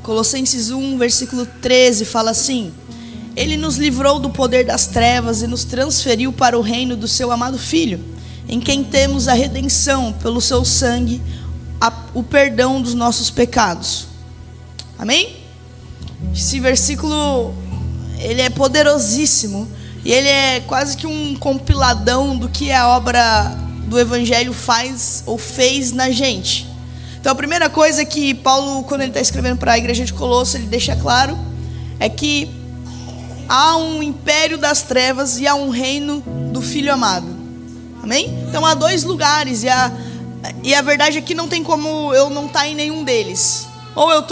Colossenses 1, versículo 13, fala assim: Ele nos livrou do poder das trevas e nos transferiu para o reino do seu amado Filho, em quem temos a redenção pelo seu sangue, o perdão dos nossos pecados. Amém? Esse versículo, ele é poderosíssimo, e ele é quase que um compiladão do que a obra do Evangelho faz ou fez na gente. Então a primeira coisa que Paulo, quando ele está escrevendo para a igreja de Colosso, ele deixa claro, é que há um império das trevas e há um reino do Filho amado. Amém? Então há dois lugares, e a verdade é que não tem como eu não estar em nenhum deles. Ou eu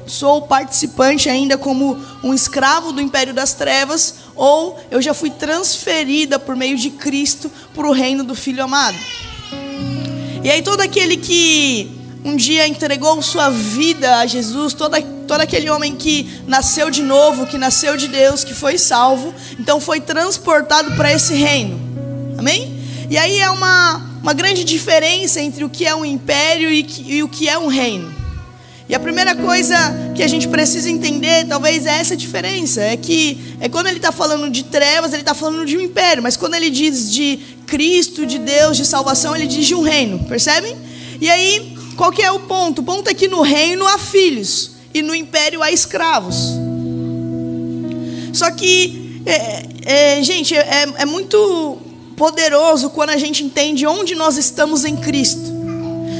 sou participante ainda como um escravo do império das trevas, ou eu já fui transferida por meio de Cristo para o reino do Filho amado. E aí todo aquele que um dia entregou sua vida a Jesus, todo aquele homem que nasceu de novo, que nasceu de Deus, que foi salvo, então foi transportado para esse reino. Amém? E aí é uma grande diferença entre o que é um império e o que é um reino. E a primeira coisa que a gente precisa entender, talvez, é essa diferença. É que quando ele está falando de trevas, ele está falando de um império. Mas quando ele diz de Cristo, de Deus, de salvação, ele diz de um reino. Percebem? E aí, qual que é o ponto? O ponto é que no reino há filhos e no império há escravos. Só que, gente, é muito poderoso quando a gente entende onde nós estamos em Cristo.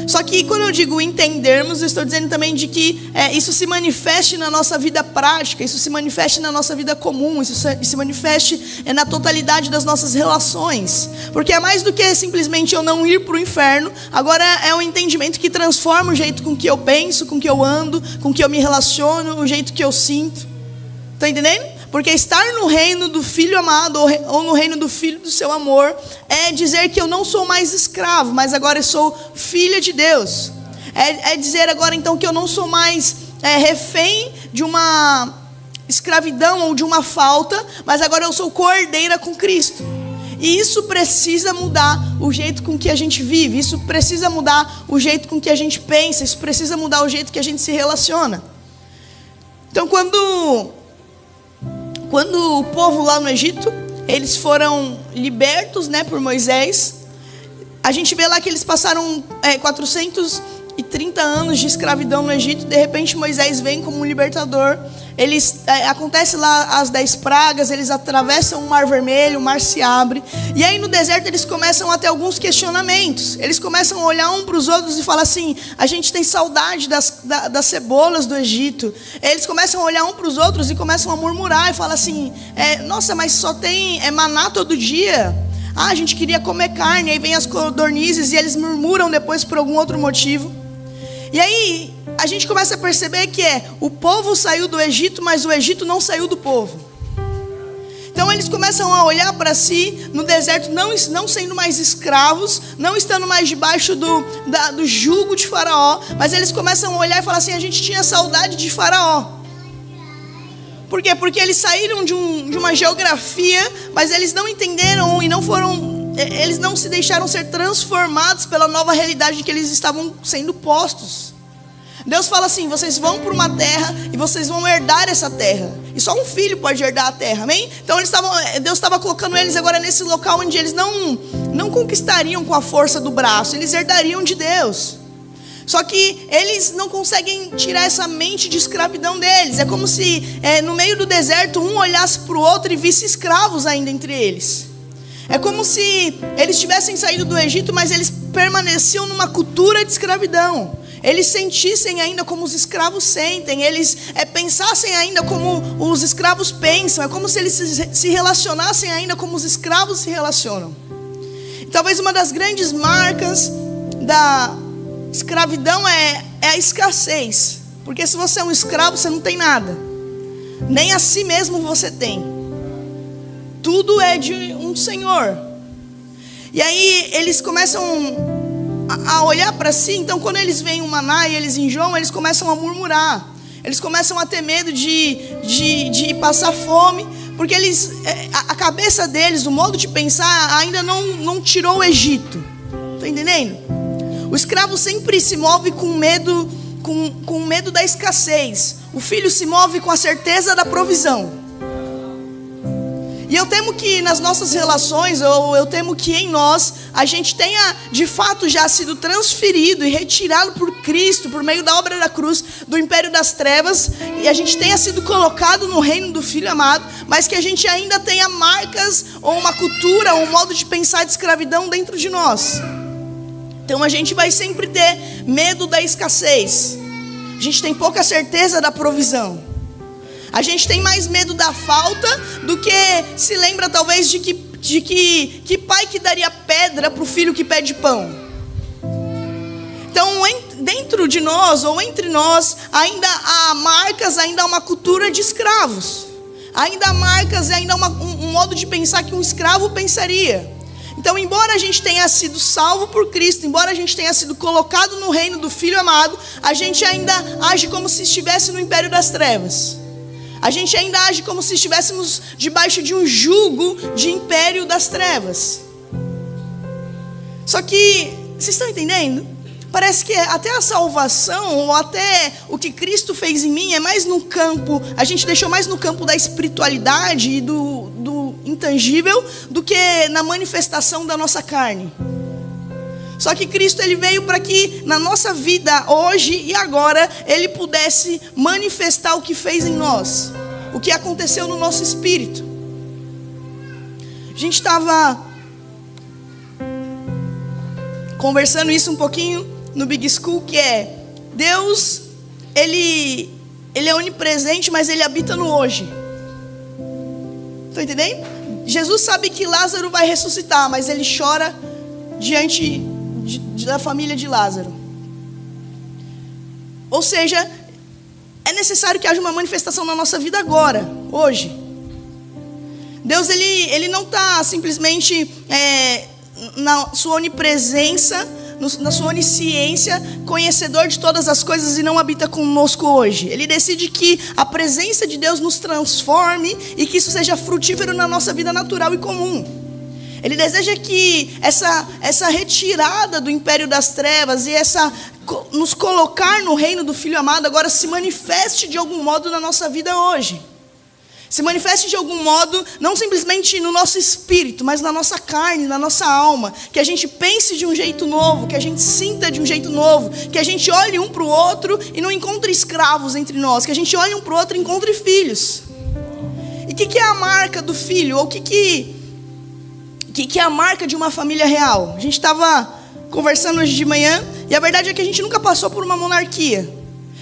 Só que quando eu digo entendermos, eu estou dizendo também de que isso se manifeste na nossa vida prática, isso se manifeste na nossa vida comum, isso se manifeste na totalidade das nossas relações. Porque é mais do que simplesmente eu não ir para o inferno, agora é um entendimento que transforma o jeito com que eu penso, com que eu ando, com que eu me relaciono, o jeito que eu sinto. Está entendendo? Porque estar no reino do Filho amado, ou no reino do Filho do seu amor, é dizer que eu não sou mais escravo, mas agora eu sou filha de Deus. É dizer agora então que eu não sou mais refém de uma escravidão ou de uma falta, mas agora eu sou coerdeira com Cristo. E isso precisa mudar o jeito com que a gente vive, isso precisa mudar o jeito com que a gente pensa, isso precisa mudar o jeito que a gente se relaciona. Então quando o povo lá no Egito, eles foram libertos, por Moisés, a gente vê lá que eles passaram 430 anos de escravidão no Egito. De repente Moisés vem como um libertador. Acontece lá as 10 pragas, eles atravessam o Mar Vermelho, o mar se abre. E aí no deserto eles começam a ter alguns questionamentos. Eles começam a olhar um para os outros e falar assim: a gente tem saudade das cebolas do Egito. Eles começam a olhar um para os outros e começam a murmurar e falar assim: nossa, mas só tem maná todo dia. A gente queria comer carne. Aí vem as codornizes e eles murmuram depois por algum outro motivo. E aí a gente começa a perceber que o povo saiu do Egito, mas o Egito não saiu do povo. Então eles começam a olhar para si no deserto, não sendo mais escravos, não estando mais debaixo do jugo de Faraó, mas eles começam a olhar e falar assim: a gente tinha saudade de Faraó. Por quê? Porque eles saíram de uma geografia, mas eles não entenderam e eles não se deixaram ser transformados pela nova realidade em que eles estavam sendo postos. Deus fala assim: vocês vão para uma terra e vocês vão herdar essa terra. E só um filho pode herdar a terra, amém? Então Deus estava colocando eles agora nesse local onde eles não conquistariam com a força do braço, eles herdariam de Deus. Só que eles não conseguem tirar essa mente de escravidão deles. É como se no meio do deserto um olhasse para o outro e visse escravos ainda entre eles. É como se eles tivessem saído do Egito, mas eles permaneciam numa cultura de escravidão. Eles sentissem ainda como os escravos sentem, eles pensassem ainda como os escravos pensam. É como se eles se relacionassem ainda como os escravos se relacionam. E talvez uma das grandes marcas da escravidão é a escassez. Porque se você é um escravo, você não tem nada. Nem a si mesmo você tem. Tudo é de um Senhor. E aí eles começam a olhar para si. Então quando eles veem o maná e eles enjoam, eles começam a murmurar. Eles começam a ter medo de passar fome. Porque a cabeça deles, o modo de pensar ainda não tirou o Egito. Está entendendo? O escravo sempre se move com medo com medo da escassez. O filho se move com a certeza da provisão. E eu temo que nas nossas relações, ou eu temo que em nós, a gente tenha de fato já sido transferido e retirado por Cristo, por meio da obra da cruz, do império das trevas, e a gente tenha sido colocado no reino do Filho amado, mas que a gente ainda tenha marcas, ou uma cultura, ou um modo de pensar de escravidão dentro de nós. Então a gente vai sempre ter medo da escassez. A gente tem pouca certeza da provisão. A gente tem mais medo da falta do que se lembra talvez de que pai que daria pedra para o filho que pede pão. Então dentro de nós ou entre nós ainda há marcas, ainda há uma cultura de escravos. Ainda há marcas e ainda há um modo de pensar que um escravo pensaria. Então, embora a gente tenha sido salvo por Cristo, embora a gente tenha sido colocado no reino do Filho amado, a gente ainda age como se estivesse no império das trevas. A gente ainda age como se estivéssemos debaixo de um jugo de império das trevas. Só que, vocês estão entendendo? Parece que até a salvação, ou até o que Cristo fez em mim, é mais no campo, a gente deixou mais no campo da espiritualidade e do intangível, do que na manifestação da nossa carne. Só que Cristo ele veio para que na nossa vida, hoje e agora, Ele pudesse manifestar o que fez em nós, o que aconteceu no nosso espírito. A gente estava conversando isso um pouquinho no Big School, que é Deus, Ele é onipresente, mas Ele habita no hoje. Estão entendendo? Jesus sabe que Lázaro vai ressuscitar, mas Ele chora diante da família de Lázaro. Ou seja, é necessário que haja uma manifestação na nossa vida agora, hoje. Deus ele não está simplesmente na sua onipresença, na sua onisciência, conhecedor de todas as coisas e não habita conosco hoje. Ele decide que a presença de Deus nos transforme e que isso seja frutífero na nossa vida natural e comum. Ele deseja que essa retirada do império das trevas e nos colocar no reino do Filho amado agora se manifeste de algum modo na nossa vida hoje. Se manifeste de algum modo, não simplesmente no nosso espírito, mas na nossa carne, na nossa alma. Que a gente pense de um jeito novo, que a gente sinta de um jeito novo, que a gente olhe um para o outro e não encontre escravos entre nós, que a gente olhe um para o outro e encontre filhos. E o que é a marca do filho? Ou o que é a marca de uma família real? A gente estava conversando hoje de manhã, e a verdade é que a gente nunca passou por uma monarquia.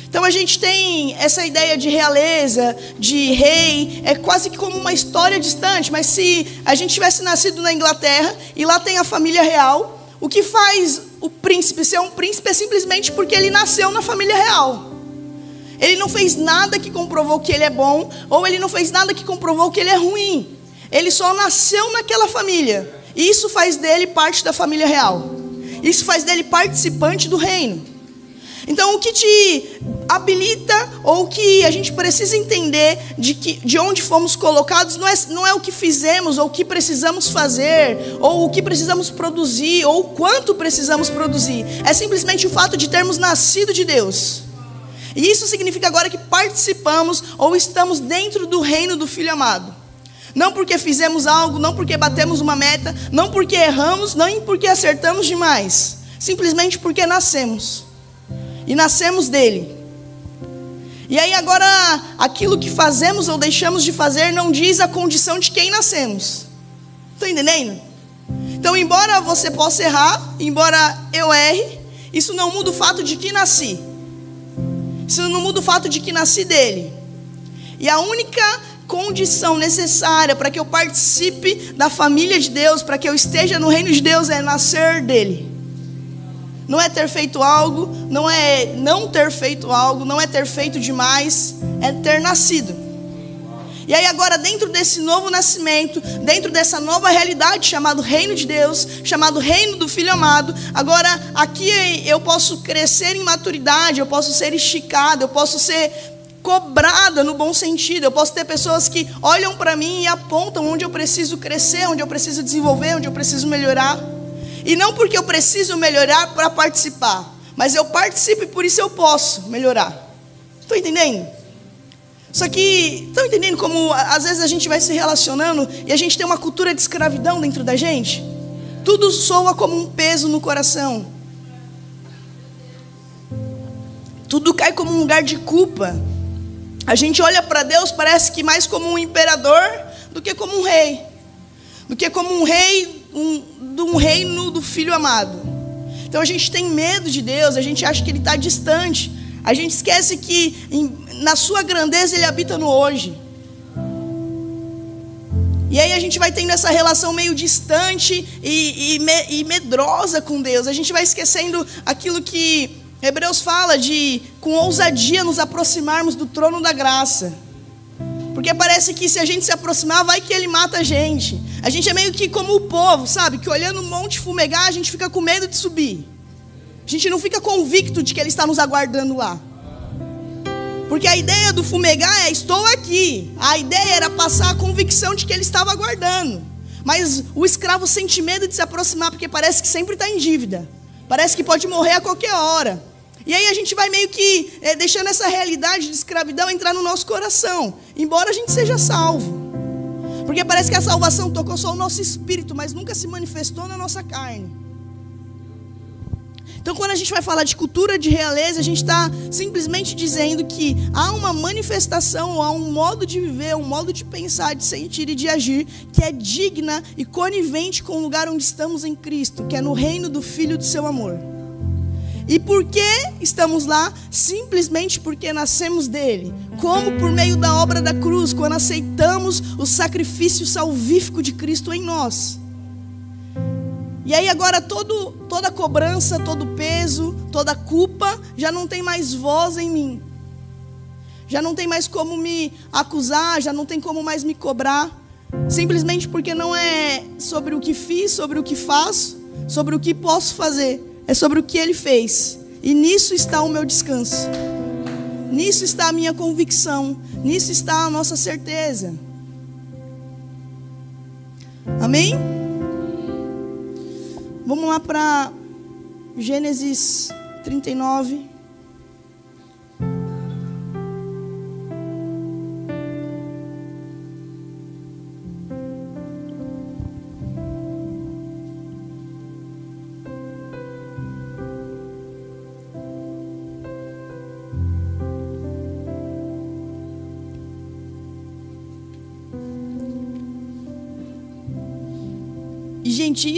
Então a gente tem essa ideia de realeza, de rei, é quase que como uma história distante. Mas se a gente tivesse nascido na Inglaterra, e lá tem a família real, o que faz o príncipe ser um príncipe é simplesmente porque ele nasceu na família real. Ele não fez nada que comprovou que ele é bom, ou ele não fez nada que comprovou que ele é ruim. Ele só nasceu naquela família. E isso faz dele parte da família real. Isso faz dele participante do reino. Então o que te habilita, ou o que a gente precisa entender de onde fomos colocados, não é o que fizemos, ou o que precisamos fazer, ou o que precisamos produzir, ou o quanto precisamos produzir. É simplesmente o fato de termos nascido de Deus. E isso significa agora que participamos, ou estamos dentro do reino do Filho amado. Não porque fizemos algo, não porque batemos uma meta, não porque erramos, nem porque acertamos demais. Simplesmente porque nascemos. E nascemos dele. E aí agora, aquilo que fazemos ou deixamos de fazer não diz a condição de quem nascemos. Estão entendendo? Então, embora você possa errar, embora eu erre, isso não muda o fato de que nasci. Isso não muda o fato de que nasci dele. E a única condição necessária para que eu participe da família de Deus, para que eu esteja no reino de Deus, é nascer dele. Não é ter feito algo, não é não ter feito algo, não é ter feito demais, é ter nascido. E aí agora, dentro desse novo nascimento, dentro dessa nova realidade chamado reino de Deus, chamado reino do Filho amado, agora aqui eu posso crescer em maturidade, eu posso ser esticado, eu posso ser cobrada no bom sentido. Eu posso ter pessoas que olham para mim e apontam onde eu preciso crescer, onde eu preciso desenvolver, onde eu preciso melhorar. E não porque eu preciso melhorar para participar, mas eu participo e por isso eu posso melhorar. Estão entendendo? Só que, estão entendendo como às vezes a gente vai se relacionando e a gente tem uma cultura de escravidão dentro da gente? Tudo soa como um peso no coração. Tudo cai como um lugar de culpa. A gente olha para Deus, parece que mais como um imperador do que como um rei. Do que como um rei de um reino do Filho amado. Então a gente tem medo de Deus, a gente acha que Ele está distante. A gente esquece que na sua grandeza Ele habita no hoje. E aí a gente vai tendo essa relação meio distante e medrosa com Deus. A gente vai esquecendo aquilo que Hebreus fala de, com ousadia, nos aproximarmos do trono da graça. Porque parece que se a gente se aproximar, vai que Ele mata a gente. A gente é meio que como o povo, sabe? Que olhando o monte fumegar, a gente fica com medo de subir. A gente não fica convicto de que Ele está nos aguardando lá. Porque a ideia do fumegar é, estou aqui. A ideia era passar a convicção de que Ele estava aguardando. Mas o escravo sente medo de se aproximar, porque parece que sempre está em dívida. Parece que pode morrer a qualquer hora. E aí a gente vai meio que deixando essa realidade de escravidão entrar no nosso coração. Embora a gente seja salvo. Porque parece que a salvação tocou só o nosso espírito, mas nunca se manifestou na nossa carne. Então quando a gente vai falar de cultura de realeza, a gente está simplesmente dizendo que há uma manifestação, há um modo de viver, um modo de pensar, de sentir e de agir, que é digna e conivente com o lugar onde estamos em Cristo, que é no reino do Filho do seu amor. E por que estamos lá? Simplesmente porque nascemos dele. Como por meio da obra da cruz, quando aceitamos o sacrifício salvífico de Cristo em nós. E aí agora toda cobrança, todo peso, toda culpa já não tem mais voz em mim. Já não tem mais como me acusar, já não tem como mais me cobrar. Simplesmente porque não é sobre o que fiz, sobre o que faço, sobre o que posso fazer. É sobre o que Ele fez. E nisso está o meu descanso. Nisso está a minha convicção. Nisso está a nossa certeza. Amém? Vamos lá para Gênesis 39. Gente,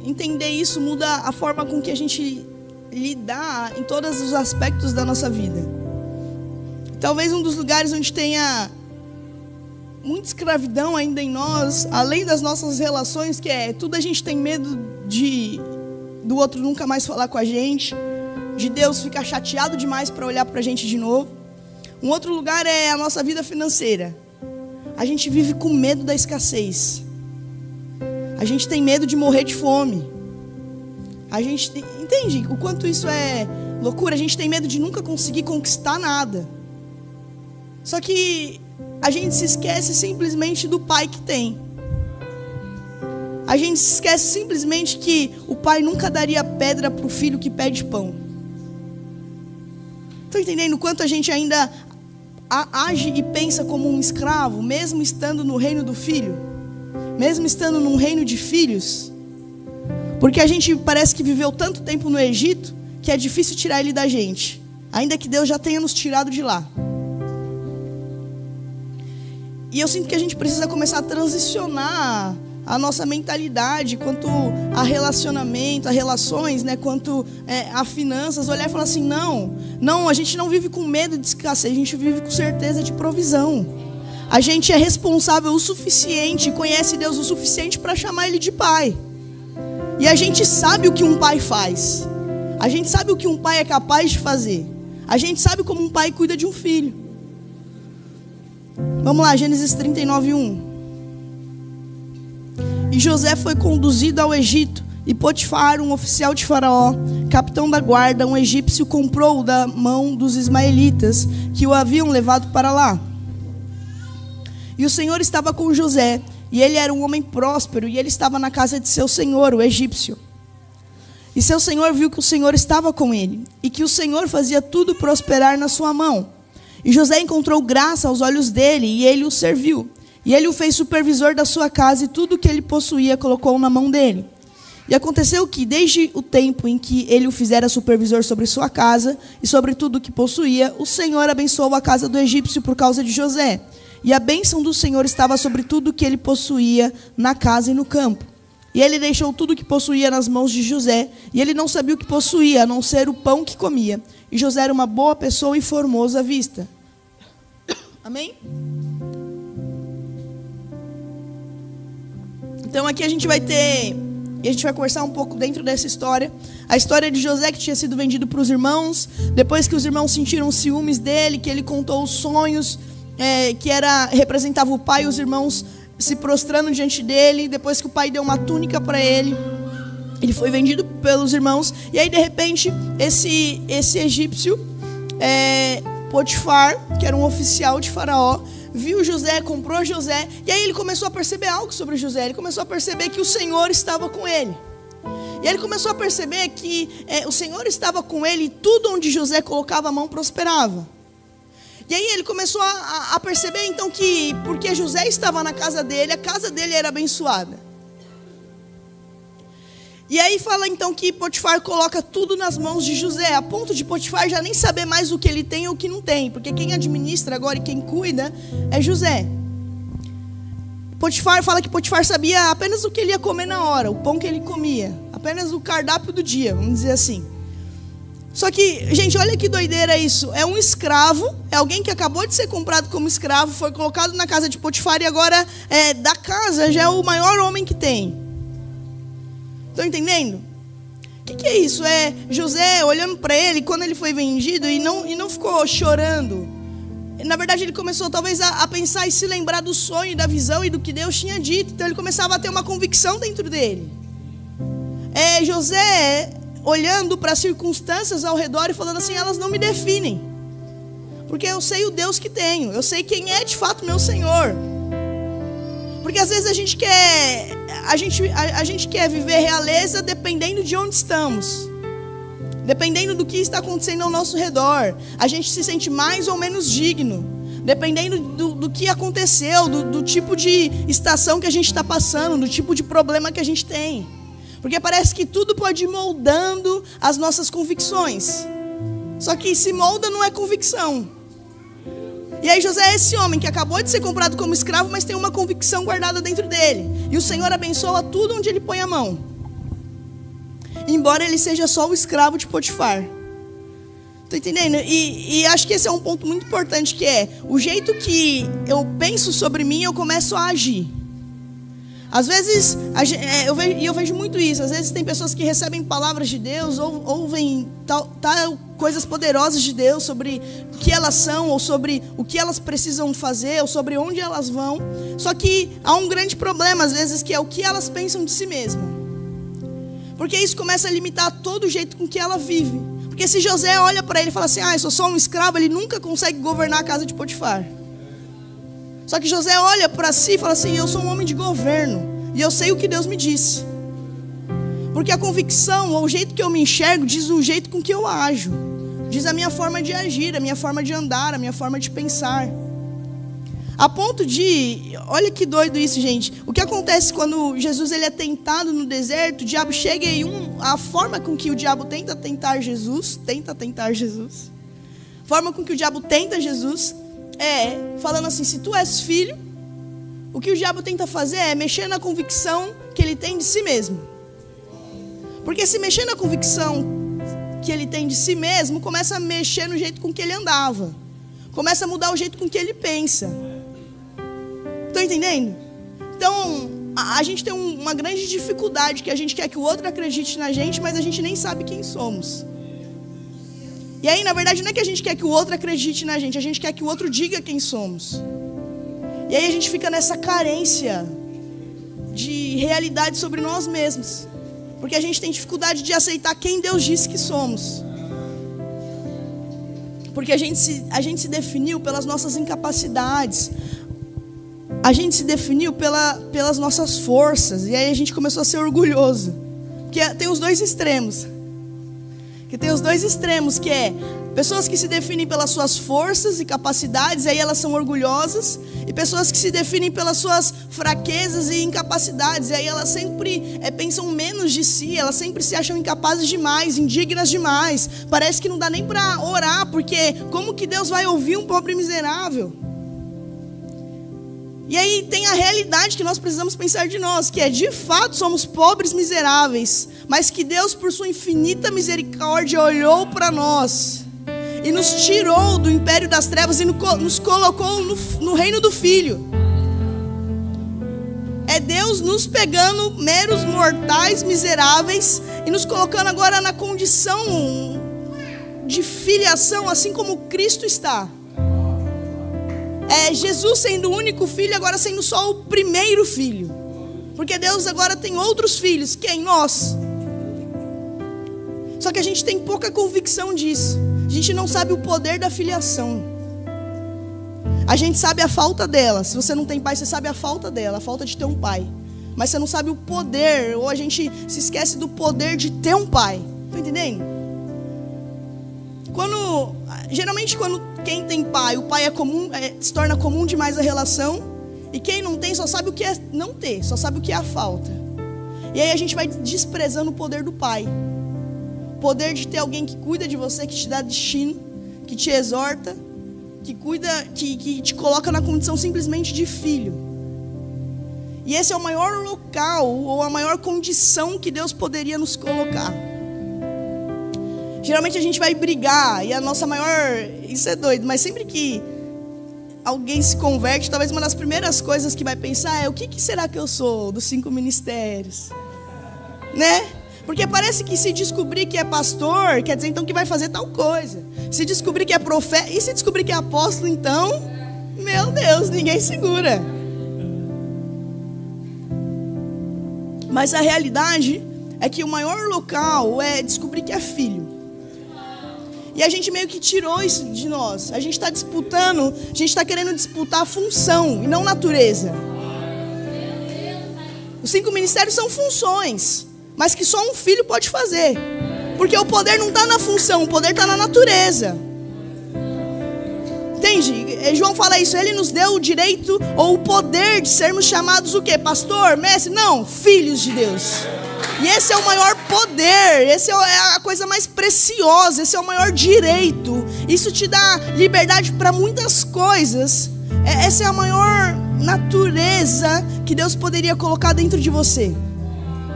entender isso muda a forma com que a gente lidar em todos os aspectos da nossa vida. Talvez um dos lugares onde tenha muita escravidão ainda em nós, além das nossas relações, que é tudo a gente tem medo do outro nunca mais falar com a gente, de Deus ficar chateado demais para olhar para a gente de novo. Um outro lugar é a nossa vida financeira. A gente vive com medo da escassez. A gente tem medo de morrer de fome. A gente entende o quanto isso é loucura? A gente tem medo de nunca conseguir conquistar nada. Só que a gente se esquece simplesmente do pai que tem. A gente se esquece simplesmente que o pai nunca daria pedra para o filho que pede pão. Estão entendendo o quanto a gente ainda age e pensa como um escravo, mesmo estando no reino do filho? Mesmo estando num reino de filhos? Porque a gente parece que viveu tanto tempo no Egito que é difícil tirar ele da gente, ainda que Deus já tenha nos tirado de lá. E eu sinto que a gente precisa começar a transicionar a nossa mentalidade quanto a relacionamento, a relações, né, quanto a finanças, olhar e falar assim, não, a gente não vive com medo de escassez, a gente vive com certeza de provisão. A gente é responsável o suficiente, conhece Deus o suficiente para chamar Ele de Pai. E a gente sabe o que um pai faz. A gente sabe o que um pai é capaz de fazer. A gente sabe como um pai cuida de um filho. Vamos lá, Gênesis 39, 1. E José foi conduzido ao Egito, e Potifar, um oficial de Faraó, capitão da guarda, um egípcio, comprou-o da mão dos ismaelitas, que o haviam levado para lá. E o Senhor estava com José, e ele era um homem próspero, e ele estava na casa de seu senhor, o egípcio. E seu senhor viu que o Senhor estava com ele, e que o Senhor fazia tudo prosperar na sua mão. E José encontrou graça aos olhos dele, e ele o serviu. E ele o fez supervisor da sua casa, e tudo que ele possuía colocou na mão dele. E aconteceu que, desde o tempo em que ele o fizera supervisor sobre sua casa, e sobre tudo que possuía, o Senhor abençoou a casa do egípcio por causa de José. E a bênção do Senhor estava sobre tudo que ele possuía na casa e no campo. E ele deixou tudo que possuía nas mãos de José, e ele não sabia o que possuía, a não ser o pão que comia. E José era uma boa pessoa e formoso à vista. Amém? Então aqui a gente vai conversar um pouco dentro dessa história. A história de José, que tinha sido vendido para os irmãos. Depois que os irmãos sentiram ciúmes dele, que ele contou os sonhos, que representava o pai, os irmãos se prostrando diante dele. Depois que o pai deu uma túnica para ele, ele foi vendido pelos irmãos. E aí de repente esse egípcio, Potifar, que era um oficial de Faraó, viu José, comprou José. E aí ele começou a perceber algo sobre José. Ele começou a perceber que o Senhor estava com ele. E ele começou a perceber que o Senhor estava com ele, e tudo onde José colocava a mão prosperava. E aí ele começou a perceber então que, porque José estava na casa dele, a casa dele era abençoada. E aí fala então que Potifar coloca tudo nas mãos de José, a ponto de Potifar já nem saber mais o que ele tem ou o que não tem, porque quem administra agora e quem cuida é José. Potifar fala que Potifar sabia apenas o que ele ia comer na hora, o pão que ele comia, apenas o cardápio do dia, vamos dizer assim. Só que, gente, olha que doideira isso. É um escravo, é alguém que acabou de ser comprado como escravo, foi colocado na casa de Potifar e agora da casa já é o maior homem que tem. Estão entendendo? O que é isso? É José olhando para ele quando ele foi vendido e não ficou chorando. Na verdade, ele começou talvez a pensar e se lembrar do sonho, da visão e do que Deus tinha dito. Então ele começava a ter uma convicção dentro dele. José olhando para as circunstâncias ao redor e falando assim: elas não me definem, porque eu sei o Deus que tenho, eu sei quem é de fato meu Senhor. Porque às vezes a gente quer viver realeza dependendo de onde estamos, dependendo do que está acontecendo ao nosso redor. A gente se sente mais ou menos digno, dependendo do que aconteceu, do tipo de estação que a gente está passando, do tipo de problema que a gente tem. Porque parece que tudo pode ir moldando as nossas convicções. Só que se molda não é convicção. E aí José é esse homem que acabou de ser comprado como escravo, mas tem uma convicção guardada dentro dele. E o Senhor abençoa tudo onde ele põe a mão, embora ele seja só o escravo de Potifar. Tá entendendo? E acho que esse é um ponto muito importante, que é o jeito que eu penso sobre mim, eu começo a agir. Às vezes, eu vejo muito isso. Às vezes tem pessoas que recebem palavras de Deus, ouvem coisas poderosas de Deus sobre o que elas são, ou sobre o que elas precisam fazer, ou sobre onde elas vão. Só que há um grande problema, às vezes, que é o que elas pensam de si mesmas. Porque isso começa a limitar todo o jeito com que ela vive. Porque se José olha para ele e fala assim: eu sou só um escravo, ele nunca consegue governar a casa de Potifar. Só que José olha para si e fala assim: eu sou um homem de governo, e eu sei o que Deus me disse. Porque a convicção, ou o jeito que eu me enxergo, diz o jeito com que eu ajo. Diz a minha forma de agir, a minha forma de andar, a minha forma de pensar. A ponto de, olha que doido isso, gente. O que acontece quando Jesus ele é tentado no deserto, o diabo chega e a forma com que o diabo tenta tentar Jesus, a forma com que o diabo tenta Jesus falando assim: se tu és filho, o que o diabo tenta fazer é mexer na convicção que ele tem de si mesmo. Porque se mexer na convicção que ele tem de si mesmo, começa a mexer no jeito com que ele andava, começa a mudar o jeito com que ele pensa. Estão entendendo? Então, a gente tem uma grande dificuldade, que a gente quer que o outro acredite na gente, mas a gente nem sabe quem somos. E aí, na verdade, não é que a gente quer que o outro acredite na gente, a gente quer que o outro diga quem somos. E aí a gente fica nessa carência de realidade sobre nós mesmos, porque a gente tem dificuldade de aceitar quem Deus disse que somos. Porque a gente se definiu pelas nossas incapacidades, a gente se definiu pelas nossas forças, e aí a gente começou a ser orgulhoso. Porque tem os dois extremos. Que é pessoas que se definem pelas suas forças e capacidades, e aí elas são orgulhosas. E pessoas que se definem pelas suas fraquezas e incapacidades, e aí elas sempre pensam menos de si, elas sempre se acham incapazes demais, indignas demais. Parece que não dá nem para orar, porque como que Deus vai ouvir um pobre miserável? E aí tem a realidade que nós precisamos pensar de nós, que é, de fato, somos pobres miseráveis, mas que Deus, por sua infinita misericórdia, olhou para nós e nos tirou do império das trevas e nos colocou no reino do Filho. É Deus nos pegando, meros mortais miseráveis, e nos colocando agora na condição de filiação, assim como Cristo está. É Jesus sendo o único filho, agora sendo só o primeiro filho. Porque Deus agora tem outros filhos. Quem? Nós. Só que a gente tem pouca convicção disso. A gente não sabe o poder da filiação. A gente sabe a falta dela. Se você não tem pai, você sabe a falta dela, a falta de ter um pai. Mas você não sabe o poder, ou a gente se esquece do poder de ter um pai. Tá entendendo? Geralmente quando quem tem pai, o pai é comum, se torna comum demais a relação. E quem não tem só sabe o que é não ter, só sabe o que é a falta. E aí a gente vai desprezando o poder do pai. O poder de ter alguém que cuida de você, que te dá destino, que te exorta, que cuida, que te coloca na condição simplesmente de filho. E esse é o maior local, ou a maior condição que Deus poderia nos colocar. Geralmente a gente vai brigar, e a nossa maior... Isso é doido, mas sempre que alguém se converte, talvez uma das primeiras coisas que vai pensar é: o que será que eu sou dos 5 ministérios? Né? Porque parece que se descobrir que é pastor, quer dizer então que vai fazer tal coisa. Se descobrir que é profeta, e se descobrir que é apóstolo, então, meu Deus, ninguém segura. Mas a realidade é que o maior local é descobrir que é filho. E a gente meio que tirou isso de nós. A gente está disputando, a gente está querendo disputar a função e não natureza. Os 5 ministérios são funções, mas que só um filho pode fazer. Porque o poder não está na função, o poder está na natureza. Entende? João fala isso, ele nos deu o direito ou o poder de sermos chamados o quê? Pastor, mestre? Não, filhos de Deus. E esse é o maior poder, esse é a coisa mais preciosa, esse é o maior direito. Isso te dá liberdade para muitas coisas. Essa é a maior natureza que Deus poderia colocar dentro de você.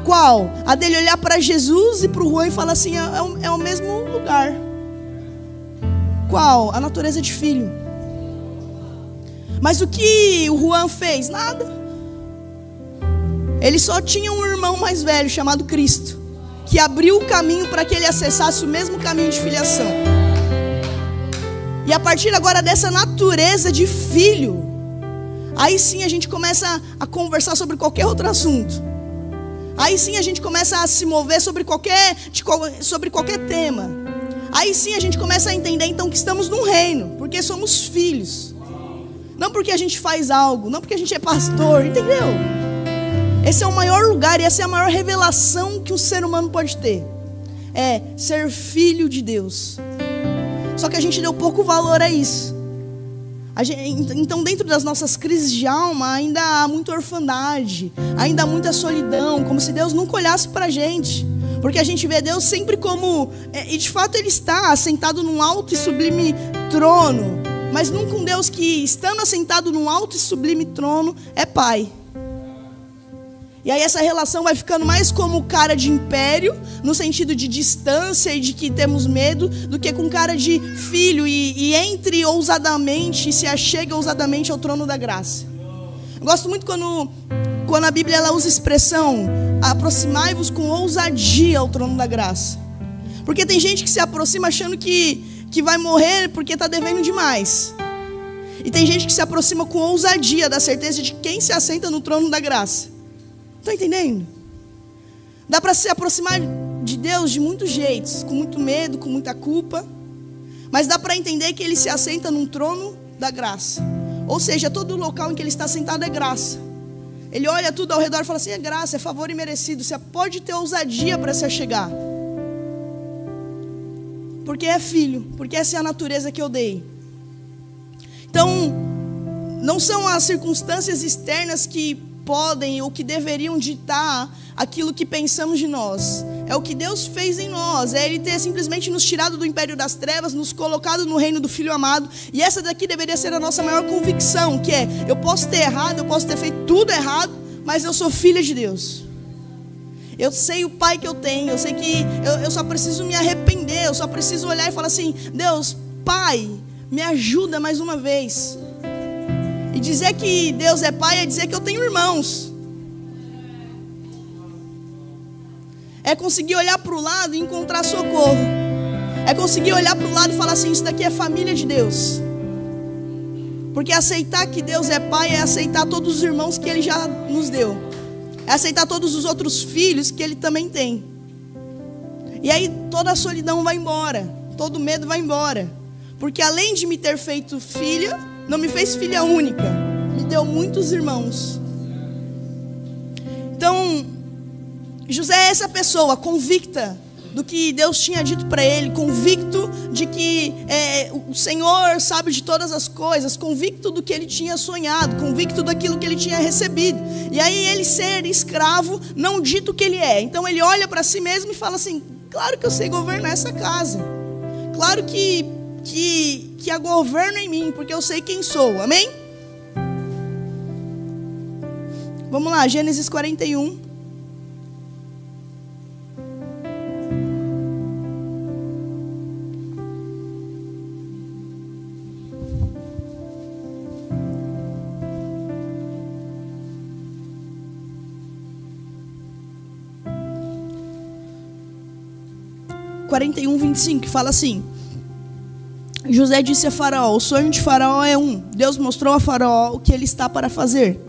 Qual? A dele olhar para Jesus e para o Juan e falar assim: é o mesmo lugar. Qual? A natureza de filho. Mas o que o Juan fez? Nada. Ele só tinha um irmão mais velho chamado Cristo, que abriu o caminho para que ele acessasse o mesmo caminho de filiação. E a partir agora dessa natureza de filho, aí sim a gente começa a conversar sobre qualquer outro assunto. Aí sim a gente começa a se mover sobre qualquer tema. Aí sim a gente começa a entender então que estamos num reino, porque somos filhos. Não porque a gente faz algo, não porque a gente é pastor, entendeu? Esse é o maior lugar e essa é a maior revelação que um ser humano pode ter. É ser filho de Deus. Só que a gente deu pouco valor a isso. Então dentro das nossas crises de alma ainda há muita orfandade, ainda há muita solidão, como se Deus nunca olhasse para a gente. Porque a gente vê Deus sempre como... E de fato Ele está assentado num alto e sublime trono. Mas nunca um Deus que, estando assentado num alto e sublime trono, é Pai. E aí essa relação vai ficando mais como cara de império, no sentido de distância e de que temos medo, do que com cara de filho e entre ousadamente e se achega ousadamente ao trono da graça. Eu gosto muito quando a Bíblia ela usa a expressão: aproximai-vos com ousadia ao trono da graça. Porque tem gente que se aproxima achando que vai morrer porque está devendo demais. E tem gente que se aproxima com ousadia, da certeza de quem se assenta no trono da graça. Estão entendendo? Dá para se aproximar de Deus de muitos jeitos, com muito medo, com muita culpa. Mas dá para entender que Ele se assenta num trono da graça. Ou seja, todo local em que Ele está sentado é graça. Ele olha tudo ao redor e fala assim: é graça, é favor imerecido. Você pode ter ousadia para se achegar. Porque é filho, porque essa é a natureza que eu dei. Então, não são as circunstâncias externas que podem ou que deveriam ditar aquilo que pensamos de nós. É o que Deus fez em nós. É Ele ter simplesmente nos tirado do império das trevas, nos colocado no reino do Filho amado. E essa daqui deveria ser a nossa maior convicção, que é: eu posso ter errado, eu posso ter feito tudo errado, mas eu sou filha de Deus. Eu sei o Pai que eu tenho. Eu sei que eu só preciso me arrepender. Eu só preciso olhar e falar assim: Deus, Pai, me ajuda mais uma vez. E dizer que Deus é Pai é dizer que eu tenho irmãos. É conseguir olhar para o lado e encontrar socorro. É conseguir olhar para o lado e falar assim: isso daqui é família de Deus. Porque aceitar que Deus é Pai é aceitar todos os irmãos que Ele já nos deu. É aceitar todos os outros filhos que Ele também tem. E aí toda a solidão vai embora. Todo medo vai embora. Porque além de me ter feito filha, não me fez filha única. Me deu muitos irmãos. Então, José é essa pessoa convicta do que Deus tinha dito para ele, convicto de que o Senhor sabe de todas as coisas, convicto do que ele tinha sonhado, convicto daquilo que ele tinha recebido. E aí ele ser escravo, não dito o que ele é. Então ele olha para si mesmo e fala assim: claro que eu sei governar essa casa. Claro que a governo em mim, porque eu sei quem sou. Amém? Vamos lá, Gênesis 41. Que fala assim: José disse a Faraó: o sonho de Faraó é um. Deus mostrou a Faraó o que ele está para fazer.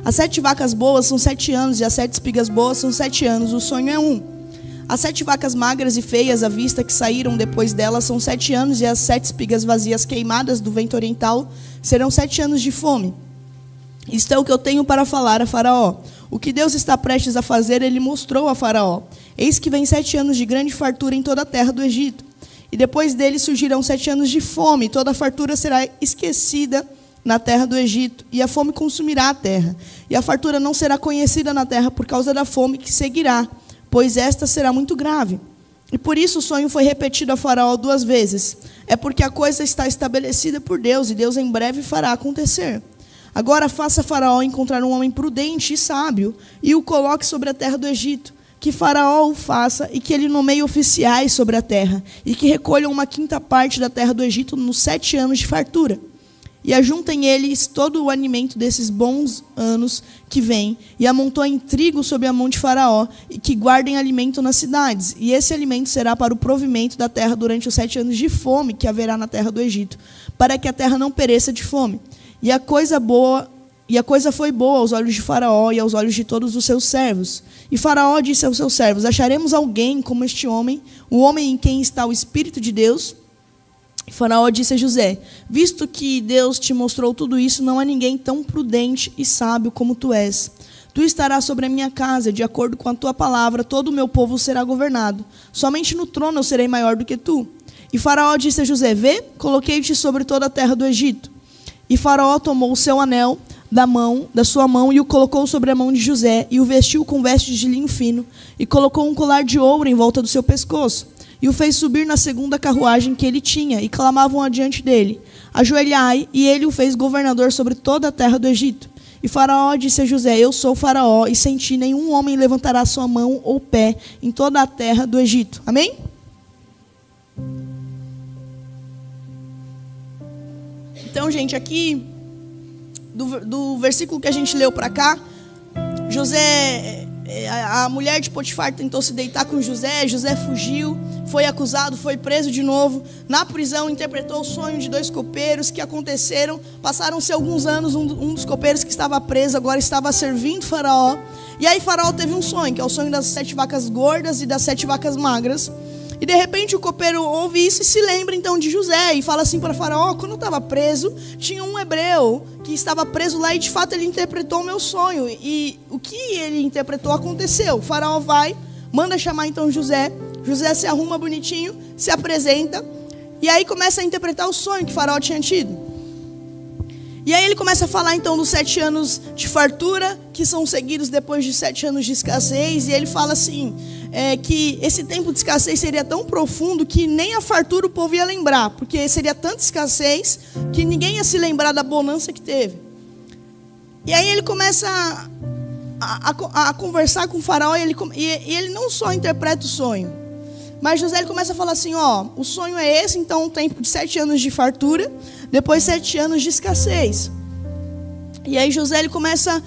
As 7 vacas boas são 7 anos, e as 7 espigas boas são 7 anos. O sonho é um. As 7 vacas magras e feias à vista que saíram depois delas são 7 anos, e as 7 espigas vazias queimadas do vento oriental serão 7 anos de fome. Isto é o que eu tenho para falar a Faraó. O que Deus está prestes a fazer, Ele mostrou a Faraó. Eis que vem 7 anos de grande fartura em toda a terra do Egito. E depois dele surgirão 7 anos de fome, e toda a fartura será esquecida na terra do Egito, e a fome consumirá a terra. E a fartura não será conhecida na terra por causa da fome que seguirá, pois esta será muito grave. E por isso o sonho foi repetido a Faraó 2 vezes. É porque a coisa está estabelecida por Deus, e Deus em breve fará acontecer. Agora faça Faraó encontrar um homem prudente e sábio, e o coloque sobre a terra do Egito. Que Faraó o faça, e que ele nomeie oficiais sobre a terra, e que recolham 1/5 parte da terra do Egito nos 7 anos de fartura. E ajuntem eles todo o alimento desses bons anos que vêm, e amontoem trigo sob a mão de Faraó, e que guardem alimento nas cidades. E esse alimento será para o provimento da terra durante os 7 anos de fome que haverá na terra do Egito, para que a terra não pereça de fome. E a coisa foi boa aos olhos de Faraó e aos olhos de todos os seus servos. E Faraó disse aos seus servos: acharemos alguém como este homem, o homem em quem está o Espírito de Deus? E Faraó disse a José: visto que Deus te mostrou tudo isso, não há ninguém tão prudente e sábio como tu és. Tu estarás sobre a minha casa, de acordo com a tua palavra, todo o meu povo será governado. Somente no trono eu serei maior do que tu. E Faraó disse a José: vê, coloquei-te sobre toda a terra do Egito. E Faraó tomou o seu anel da sua mão e o colocou sobre a mão de José, e o vestiu com vestes de linho fino, e colocou um colar de ouro em volta do seu pescoço, e o fez subir na segunda carruagem que ele tinha, e clamavam adiante dele: ajoelhai, e ele o fez governador sobre toda a terra do Egito. E Faraó disse a José: eu sou Faraó, e sem ti nenhum homem levantará sua mão ou pé em toda a terra do Egito. Amém? Então, gente, aqui do versículo que a gente leu para cá, José, a mulher de Potifar tentou se deitar com José, José fugiu, foi acusado, foi preso de novo. Na prisão interpretou o sonho de 2 copeiros que aconteceram. Passaram-se alguns anos, um dos copeiros que estava preso agora estava servindo Faraó. E aí Faraó teve um sonho, que é o sonho das 7 vacas gordas e das 7 vacas magras. E de repente o copeiro ouve isso e se lembra então de José. E fala assim para Faraó: quando eu estava preso, tinha um hebreu que estava preso lá e de fato ele interpretou o meu sonho. E o que ele interpretou aconteceu. O Faraó vai, manda chamar então José. José se arruma bonitinho, se apresenta. E aí começa a interpretar o sonho que Faraó tinha tido. E aí ele começa a falar então dos 7 anos de fartura, que são seguidos depois de 7 anos de escassez. E ele fala assim, que esse tempo de escassez seria tão profundo que nem a fartura o povo ia lembrar. Porque seria tanta escassez que ninguém ia se lembrar da bonança que teve. E aí ele começa a conversar com o faraó e ele não só interpreta o sonho. Mas José ele começa a falar assim, o sonho é esse, então um tempo de 7 anos de fartura, depois 7 anos de escassez. E aí José ele começa,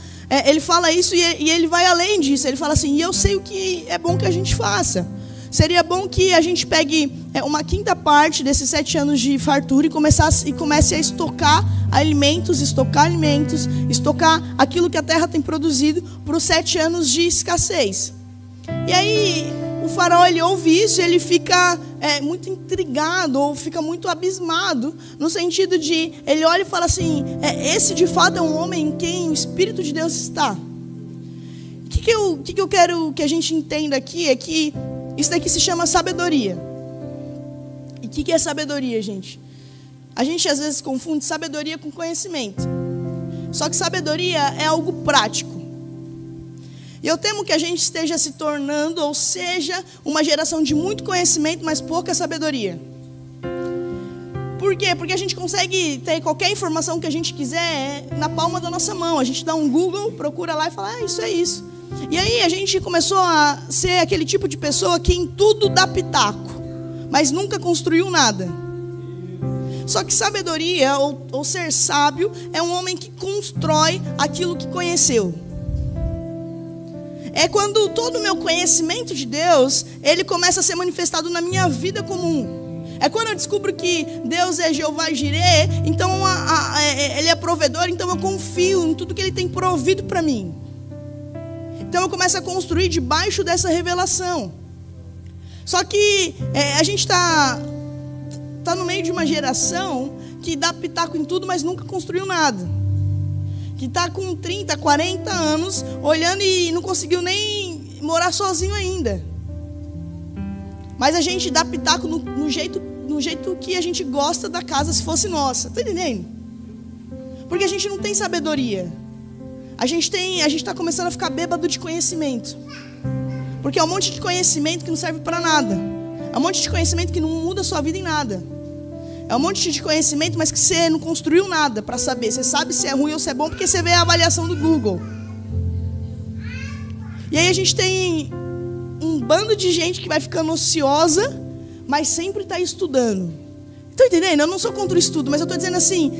ele fala isso e ele vai além disso. Ele fala assim, e eu sei o que é bom que a gente faça. Seria bom que a gente pegue uma quinta parte desses 7 anos de fartura e comece a estocar alimentos, estocar aquilo que a terra tem produzido para os 7 anos de escassez. E aí o faraó ele ouve isso e ele fica muito intrigado ou fica muito abismado, no sentido de, ele olha e fala assim, esse de fato é um homem em quem o Espírito de Deus está. O que eu quero que a gente entenda aqui é que isso daqui se chama sabedoria. E o que é sabedoria, gente? A gente às vezes confunde sabedoria com conhecimento. Só que sabedoria é algo prático. E eu temo que a gente esteja se tornando, ou seja, uma geração de muito conhecimento, mas pouca sabedoria. Por quê? Porque a gente consegue ter qualquer informação que a gente quiser na palma da nossa mão. A gente dá um Google, procura lá e fala, isso é isso. E aí a gente começou a ser aquele tipo de pessoa que em tudo dá pitaco, mas nunca construiu nada. Só que sabedoria, ou ser sábio, é um homem que constrói aquilo que conheceu. É quando todo o meu conhecimento de Deus, ele começa a ser manifestado na minha vida comum. É quando eu descubro que Deus é Jeová Jireh, então Ele é provedor, então eu confio em tudo que Ele tem provido para mim. Então eu começo a construir debaixo dessa revelação. Só que a gente está no meio de uma geração que dá pitaco em tudo, mas nunca construiu nada. Que está com 30, 40 anos, olhando e não conseguiu nem morar sozinho ainda. Mas a gente dá pitaco no jeito que a gente gosta da casa se fosse nossa. Está entendendo? Porque a gente não tem sabedoria. A gente está começando a ficar bêbado de conhecimento. Porque é um monte de conhecimento que não serve para nada. É um monte de conhecimento que não muda a sua vida em nada. É um monte de conhecimento, mas que você não construiu nada para saber. Você sabe se é ruim ou se é bom porque você vê a avaliação do Google. E aí a gente tem um bando de gente que vai ficando ociosa, mas sempre está estudando. Estão entendendo? Eu não sou contra o estudo, mas eu estou dizendo assim,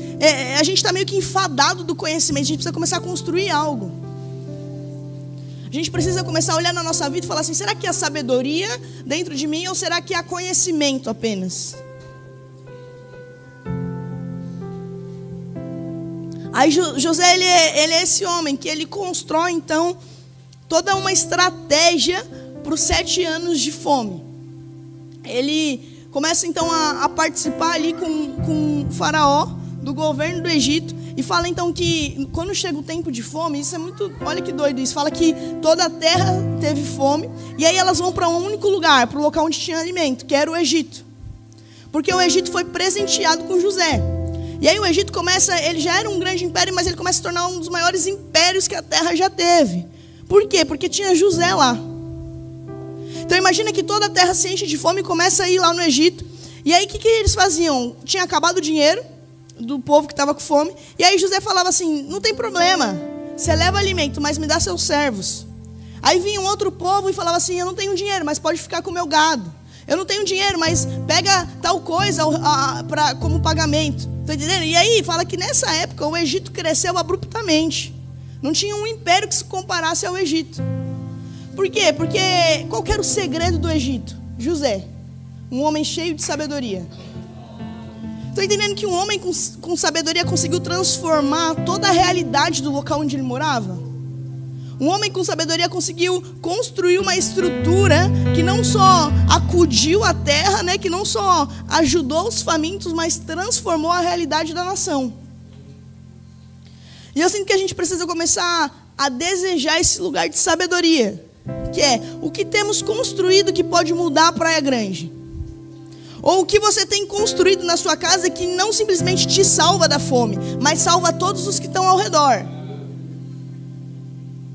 a gente está meio que enfadado do conhecimento. A gente precisa começar a construir algo. A gente precisa começar a olhar na nossa vida e falar assim, será que há sabedoria dentro de mim ou será que há conhecimento apenas? Aí José, ele é esse homem que ele constrói, então, toda uma estratégia para os 7 anos de fome. Ele começa, então, a participar ali com o faraó do governo do Egito. E fala, então, que quando chega o tempo de fome, isso é muito... Olha que doido isso. Fala que toda a terra teve fome. E aí elas vão para um único lugar, para o local onde tinha alimento, que era o Egito. Porque o Egito foi presenteado com José. E aí o Egito começa, ele já era um grande império, mas ele começa a se tornar um dos maiores impérios que a terra já teve. Por quê? Porque tinha José lá. Então imagina que toda a terra se enche de fome e começa a ir lá no Egito. E aí o que eles faziam? Tinha acabado o dinheiro do povo que estava com fome. E aí José falava assim, não tem problema, você leva alimento, mas me dá seus servos. Aí vinha um outro povo e falava assim, eu não tenho dinheiro, mas pode ficar com o meu gado. Eu não tenho dinheiro, mas pega tal coisa como pagamento. Tá entendendo? E aí fala que nessa época o Egito cresceu abruptamente. Não tinha um império que se comparasse ao Egito. Por quê? Porque qual que era o segredo do Egito? José, um homem cheio de sabedoria. Estão entendendo que um homem com sabedoria conseguiu transformar toda a realidade do local onde ele morava? Um homem com sabedoria conseguiu construir uma estrutura que não só acudiu a terra, né, que não só ajudou os famintos, mas transformou a realidade da nação. E eu sinto que a gente precisa começar a desejar esse lugar de sabedoria, que é o que temos construído que pode mudar a Praia Grande. Ou o que você tem construído na sua casa que não simplesmente te salva da fome, mas salva todos os que estão ao redor.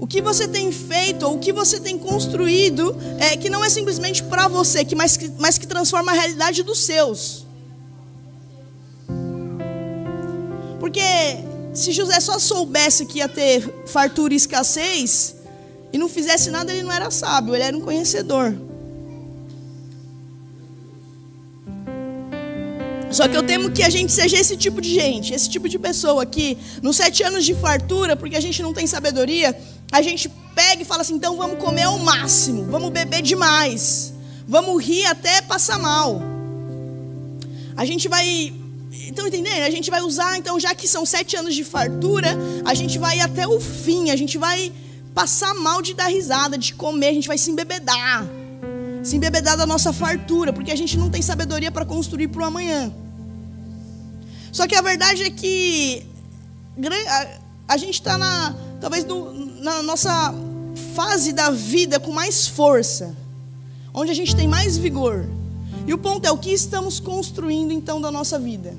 O que você tem feito, ou o que você tem construído, que não é simplesmente para você, mas que transforma a realidade dos seus. Porque se José só soubesse que ia ter fartura e escassez, e não fizesse nada, ele não era sábio, ele era um conhecedor. Só que eu temo que a gente seja esse tipo de gente, esse tipo de pessoa que nos 7 anos de fartura, porque a gente não tem sabedoria, a gente pega e fala assim, então vamos comer ao máximo, vamos beber demais, vamos rir até passar mal. A gente vai, estão entendendo? A gente vai usar, então já que são 7 anos de fartura, a gente vai ir até o fim, a gente vai passar mal de dar risada, de comer, a gente vai se embebedar da nossa fartura, porque a gente não tem sabedoria para construir para o amanhã. Só que a verdade é que a gente está talvez na nossa fase da vida com mais força, onde a gente tem mais vigor. E o ponto é, o que estamos construindo então da nossa vida?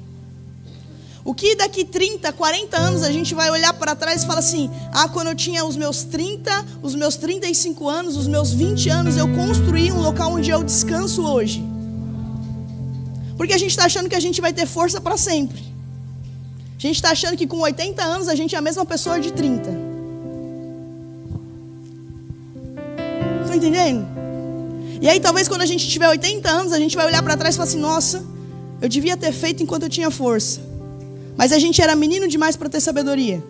O que daqui 30, 40 anos a gente vai olhar para trás e falar assim, quando eu tinha os meus 30, os meus 35 anos, os meus 20 anos, eu construí um local onde eu descanso hoje. Porque a gente está achando que a gente vai ter força para sempre. A gente está achando que com 80 anos a gente é a mesma pessoa de 30. Estão entendendo? E aí talvez quando a gente tiver 80 anos, a gente vai olhar para trás e falar assim, nossa, eu devia ter feito enquanto eu tinha força. Mas a gente era menino demais para ter sabedoria.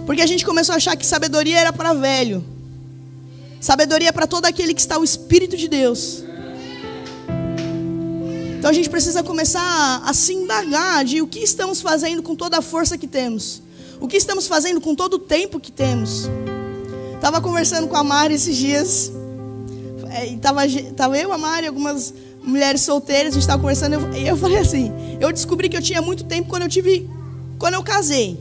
Porque a gente começou a achar que sabedoria era para velho. Sabedoria é para todo aquele que está o Espírito de Deus. Então a gente precisa começar a se indagar de o que estamos fazendo com toda a força que temos. O que estamos fazendo com todo o tempo que temos. Estava conversando com a Mari esses dias. Tava eu, a Mari, algumas mulheres solteiras, a gente estava conversando, e eu falei assim, eu descobri que eu tinha muito tempo quando eu casei,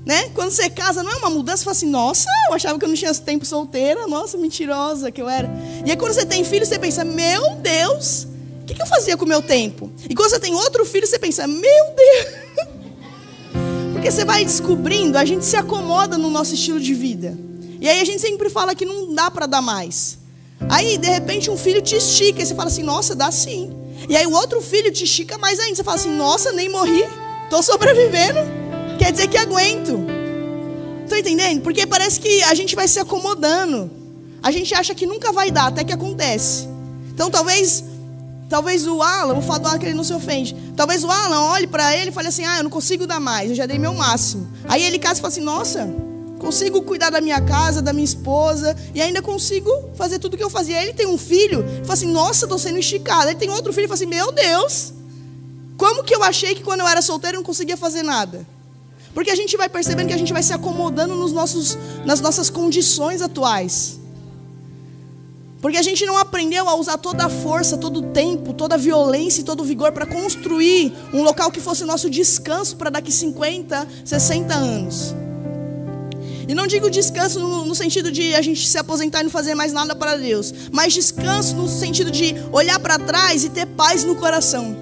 né? Quando você casa, não é uma mudança, você fala assim, nossa, eu achava que eu não tinha tempo solteira, nossa, mentirosa que eu era. E aí quando você tem filho, você pensa, meu Deus, o que eu fazia com o meu tempo? E quando você tem outro filho, você pensa, meu Deus. Porque você vai descobrindo, a gente se acomoda no nosso estilo de vida. E aí a gente sempre fala que não dá para dar mais. Aí, de repente, um filho te estica. E você fala assim, nossa, dá sim. E aí o outro filho te estica mais ainda. Você fala assim, nossa, nem morri. Estou sobrevivendo. Quer dizer que aguento. Estão entendendo? Porque parece que a gente vai se acomodando. A gente acha que nunca vai dar, até que acontece. Então, talvez o Alan, vou falar do Alan que ele não se ofende. Talvez o Alan olhe para ele e fale assim, eu não consigo dar mais. Eu já dei meu máximo. Aí ele casa e fala assim, nossa, consigo cuidar da minha casa, da minha esposa, e ainda consigo fazer tudo o que eu fazia. Aí ele tem um filho, fala assim, nossa, estou sendo esticado. Aí ele tem outro filho e fala assim, meu Deus, como que eu achei que quando eu era solteiro eu não conseguia fazer nada? Porque a gente vai percebendo que a gente vai se acomodando nas nossas condições atuais. Porque a gente não aprendeu a usar toda a força, todo o tempo, toda a violência e todo o vigor para construir um local que fosse o nosso descanso para daqui 50, 60 anos. E não digo descanso no sentido de a gente se aposentar e não fazer mais nada para Deus, mas descanso no sentido de olhar para trás e ter paz no coração.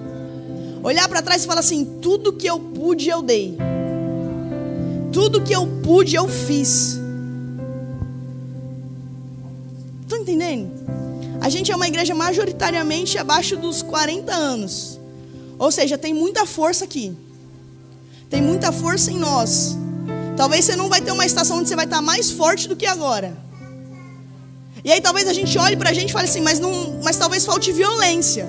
Olhar para trás e falar assim, tudo que eu pude eu dei. Tudo que eu pude eu fiz. Estão entendendo? A gente é uma igreja majoritariamente abaixo dos 40 anos. Ou seja, tem muita força aqui. Tem muita força em nós. Talvez você não vai ter uma estação onde você vai estar mais forte do que agora. E aí talvez a gente olhe pra gente e fale assim, mas talvez falte violência.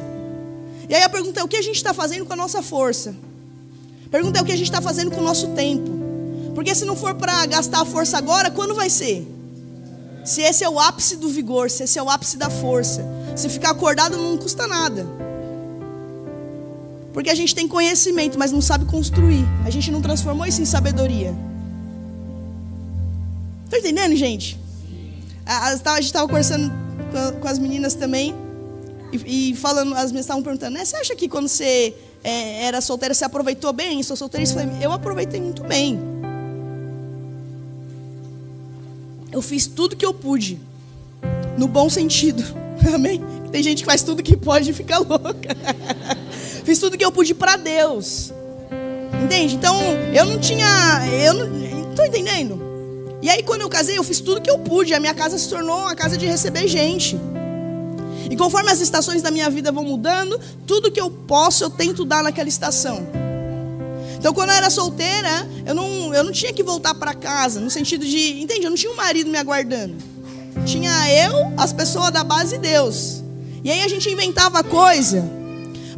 E aí a pergunta é, o que a gente está fazendo com a nossa força? A pergunta é, o que a gente está fazendo com o nosso tempo? Porque se não for para gastar a força agora, quando vai ser? Se esse é o ápice do vigor, se esse é o ápice da força. Se ficar acordado não custa nada. Porque a gente tem conhecimento, mas não sabe construir. A gente não transformou isso em sabedoria. Tá entendendo, gente? A gente estava conversando com as meninas também. E falando, as meninas estavam perguntando, né? Você acha que quando você era solteira, você aproveitou bem sua solteirice? Eu falei, eu aproveitei muito bem. Eu fiz tudo que eu pude. No bom sentido. Amém? Tem gente que faz tudo que pode e fica louca. Fiz tudo que eu pude para Deus. Entende? Então, eu não tô entendendo. E aí, quando eu casei, eu fiz tudo que eu pude. A minha casa se tornou uma casa de receber gente. E conforme as estações da minha vida vão mudando, tudo que eu posso, eu tento dar naquela estação. Então, quando eu era solteira, eu não tinha que voltar para casa, no sentido de, entende? Eu não tinha um marido me aguardando. Tinha eu, as pessoas da base e Deus. E aí a gente inventava coisa.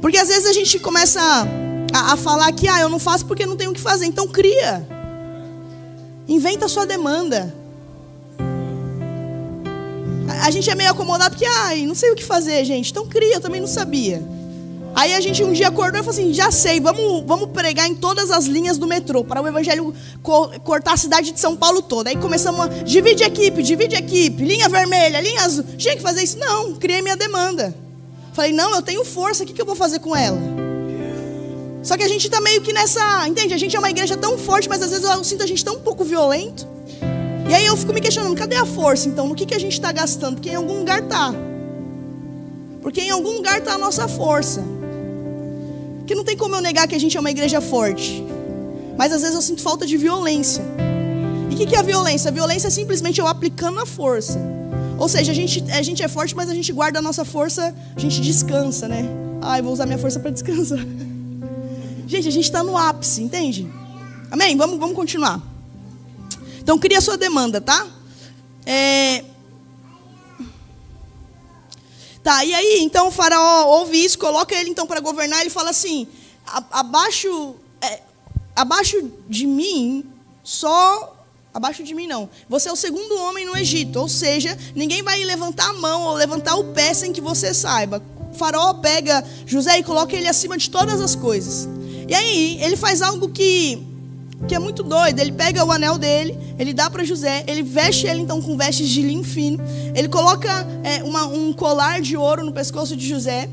Porque às vezes a gente começa a falar que, eu não faço porque não tenho o que fazer. Então cria. Inventa a sua demanda. A gente é meio acomodado porque, não sei o que fazer, gente. Então cria, eu também não sabia. Aí a gente um dia acordou e falou assim, já sei, vamos pregar em todas as linhas do metrô, para o evangelho cortar a cidade de São Paulo toda. Aí começamos a divide equipe, linha vermelha, linha azul. Tinha que fazer isso? Não, criei minha demanda. Falei, não, eu tenho força, o que eu vou fazer com ela? Só que a gente está meio que nessa, entende? A gente é uma igreja tão forte, mas às vezes eu sinto a gente tão um pouco violento. E aí eu fico me questionando, cadê a força então? No que a gente está gastando? Porque em algum lugar está. Porque em algum lugar está a nossa força. Porque não tem como eu negar que a gente é uma igreja forte. Mas às vezes eu sinto falta de violência. E o que é a violência? A violência é simplesmente eu aplicando a força. Ou seja, a gente é forte, mas a gente guarda a nossa força, a gente descansa, né? Eu vou usar minha força para descansar. Gente, a gente está no ápice, entende? Amém? Vamos continuar. Então, cria a sua demanda, tá? Tá, e aí, então o faraó ouve isso, coloca ele então para governar, ele fala assim, abaixo de mim não, você é o segundo homem no Egito, ou seja, ninguém vai levantar a mão ou levantar o pé sem que você saiba. O faraó pega José e coloca ele acima de todas as coisas. E aí, ele faz algo que é muito doido. Ele pega o anel dele, ele dá para José, ele veste ele então com vestes de linho fino, ele coloca um colar de ouro no pescoço de José,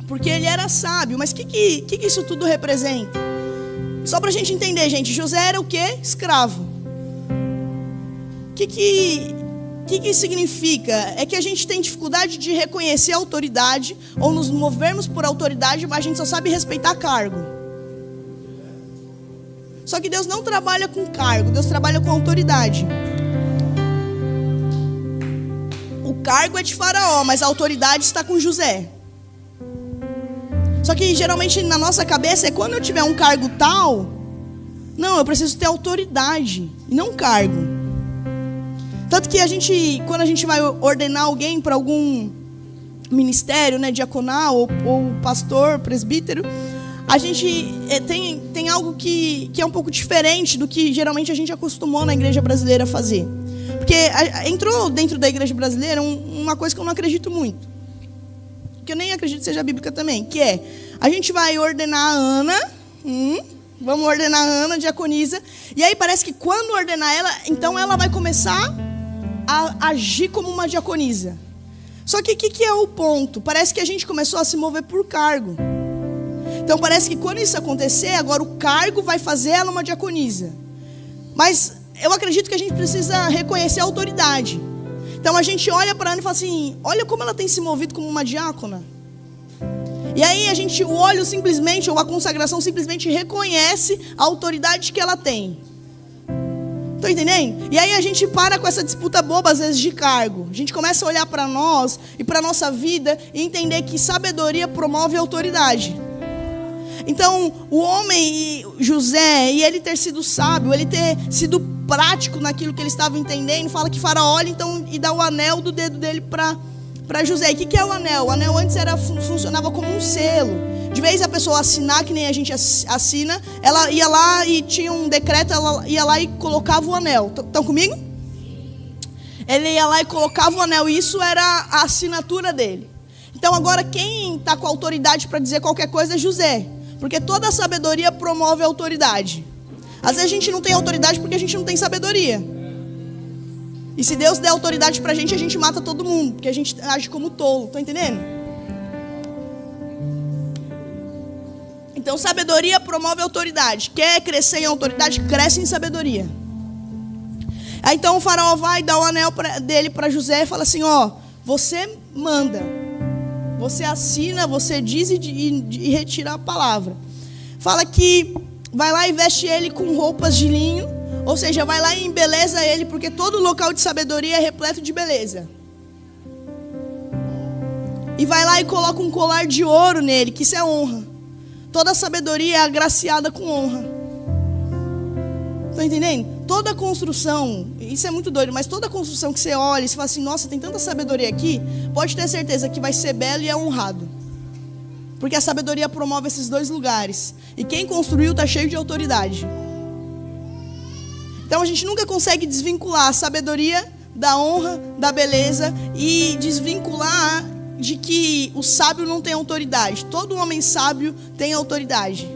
porque ele era sábio. Mas o que isso tudo representa? Só para a gente entender, gente, José era o quê? Escravo. O que isso significa? É que a gente tem dificuldade de reconhecer a autoridade ou nos movermos por autoridade, mas a gente só sabe respeitar cargo. Só que Deus não trabalha com cargo, Deus trabalha com autoridade. O cargo é de Faraó, mas a autoridade está com José. Só que geralmente na nossa cabeça é quando eu tiver um cargo tal, não, eu preciso ter autoridade e não cargo. Tanto que quando a gente vai ordenar alguém para algum ministério, né, diaconal ou pastor, presbítero, a gente tem algo que é um pouco diferente do que geralmente a gente acostumou na igreja brasileira a fazer. Porque entrou dentro da igreja brasileira uma coisa que eu não acredito muito, que eu nem acredito que seja bíblica também, que é, a gente vai ordenar a Ana, vamos ordenar a Ana, diaconisa, e aí parece que quando ordenar ela, então ela vai começar a agir como uma diaconisa. Só que o que é o ponto? Parece que a gente começou a se mover por cargo. Então parece que quando isso acontecer, agora o cargo vai fazer ela uma diaconisa. Mas eu acredito que a gente precisa reconhecer a autoridade. Então a gente olha para ela e fala assim, olha como ela tem se movido como uma diácona. E aí o olho simplesmente, ou a consagração simplesmente reconhece a autoridade que ela tem. Estão entendendo? E aí a gente para com essa disputa boba às vezes de cargo. A gente começa a olhar para nós e para a nossa vida e entender que sabedoria promove autoridade. Então, o homem, José, e ele ter sido sábio, ele ter sido prático naquilo que ele estava entendendo, fala que Faraó olha então e dá o anel do dedo dele para José. E o que é o anel? O anel antes funcionava como um selo. De vez a pessoa assinar, que nem a gente assina, ela ia lá e tinha um decreto, ela ia lá e colocava o anel. Estão comigo? Ele ia lá e colocava o anel, e isso era a assinatura dele. Então agora quem está com autoridade para dizer qualquer coisa é José. Porque toda a sabedoria promove a autoridade. Às vezes a gente não tem autoridade porque a gente não tem sabedoria. E se Deus der autoridade pra gente, a gente mata todo mundo, porque a gente age como tolo, tá entendendo? Então sabedoria promove autoridade. Quer crescer em autoridade? Cresce em sabedoria. Aí então o faraó vai dar o anel dele para José e fala assim, ó, você manda, você assina, você diz e retira a palavra. Fala que vai lá e veste ele com roupas de linho, ou seja, vai lá e embeleza ele, porque todo local de sabedoria é repleto de beleza. E vai lá e coloca um colar de ouro nele, que isso é honra. Toda sabedoria é agraciada com honra. Estão entendendo? Toda construção, isso é muito doido, mas toda construção que você olha e você fala assim, nossa, tem tanta sabedoria aqui, pode ter certeza que vai ser belo e é honrado. Porque a sabedoria promove esses dois lugares. E quem construiu está cheio de autoridade. Então a gente nunca consegue desvincular a sabedoria da honra, da beleza e desvincular de que o sábio não tem autoridade. Todo homem sábio tem autoridade.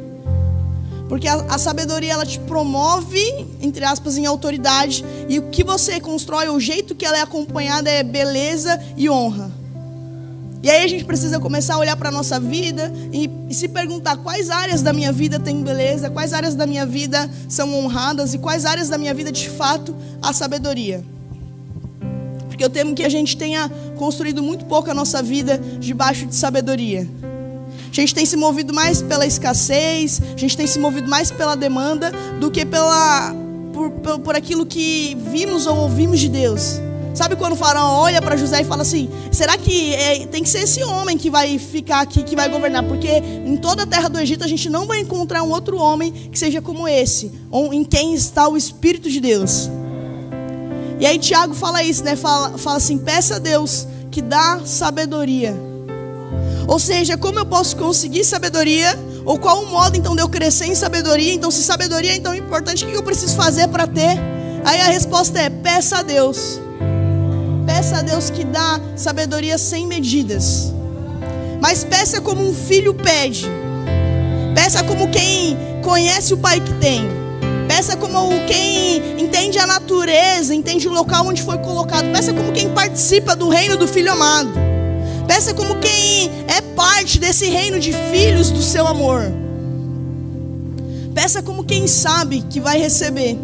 Porque a sabedoria, ela te promove, entre aspas, em autoridade. E o que você constrói, o jeito que ela é acompanhada é beleza e honra. E aí a gente precisa começar a olhar para a nossa vida e se perguntar quais áreas da minha vida tem beleza, quais áreas da minha vida são honradas e quais áreas da minha vida de fato há sabedoria. Porque eu temo que a gente tenha construído muito pouco a nossa vida debaixo de sabedoria. A gente tem se movido mais pela escassez, a gente tem se movido mais pela demanda do que por aquilo que vimos ou ouvimos de Deus. Sabe quando o faraó olha para José e fala assim, será que tem que ser esse homem que vai ficar aqui, que vai governar? Porque em toda a terra do Egito a gente não vai encontrar um outro homem que seja como esse, em quem está o Espírito de Deus. E aí Tiago fala isso, né? Fala assim, peça a Deus que dá sabedoria. Ou seja, como eu posso conseguir sabedoria? Ou qual o modo então de eu crescer em sabedoria? Então se sabedoria é tão importante, o que eu preciso fazer para ter? Aí a resposta é, peça a Deus. Peça a Deus que dá sabedoria sem medidas. Mas peça como um filho pede. Peça como quem conhece o pai que tem. Peça como quem entende a natureza, entende o local onde foi colocado. Peça como quem participa do reino do Filho amado. Peça como quem é parte desse reino de filhos do seu amor. Peça como quem sabe que vai receber.